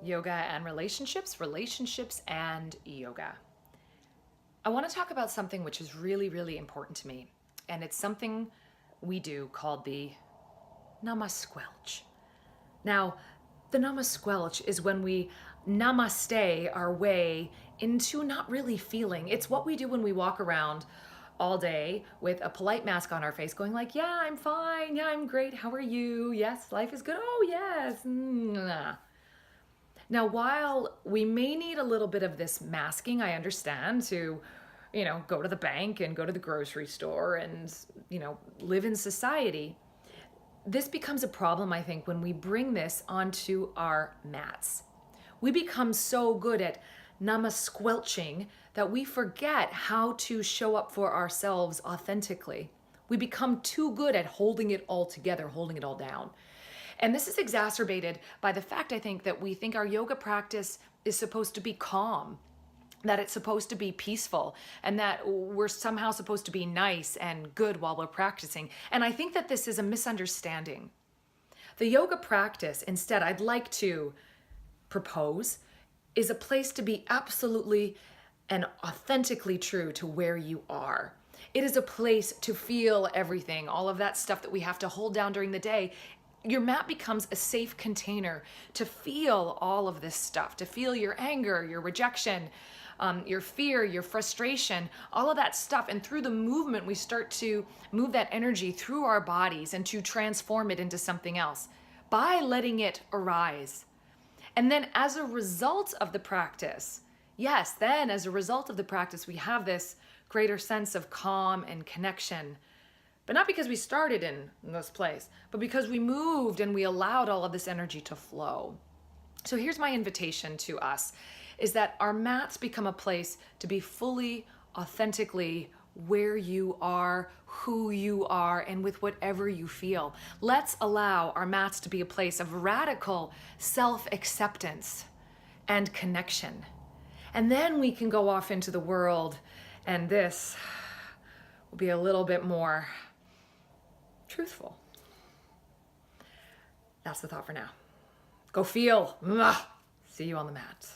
yoga and relationships, relationships and yoga. I want to talk about something which is really, really important to me. And it's something we do called the Namasquelch. Now, the Namasquelch is when we namaste our way into not really feeling. It's what we do when we walk around all day with a polite mask on our face going like, yeah, I'm fine. Yeah, I'm great. How are you? Yes, life is good. Oh, yes. Now, while we may need a little bit of this masking, I understand, to, go to the bank and go to the grocery store and, live in society, this becomes a problem, I think, when we bring this onto our mats. We become so good at namasquelching that we forget how to show up for ourselves authentically. We become too good at holding it all together, holding it all down. And this is exacerbated by the fact, I think, that we think our yoga practice is supposed to be calm, that it's supposed to be peaceful, and that we're somehow supposed to be nice and good while we're practicing. And I think that this is a misunderstanding. The yoga practice, instead, I'd like to propose, is a place to be absolutely and authentically true to where you are. It is a place to feel everything, all of that stuff that we have to hold down during the day. Your mat becomes a safe container to feel all of this stuff, to feel your anger, your rejection, your fear, your frustration, all of that stuff. And through the movement, we start to move that energy through our bodies and to transform it into something else by letting it arise. And then as a result of the practice, we have this greater sense of calm and connection. But not because we started in this place, but because we moved and we allowed all of this energy to flow. So here's my invitation to us, is that our mats become a place to be fully, authentically where you are, who you are, and with whatever you feel. Let's allow our mats to be a place of radical self-acceptance and connection. And then we can go off into the world, and this will be a little bit more truthful. That's the thought for now. Go feel. See you on the mat.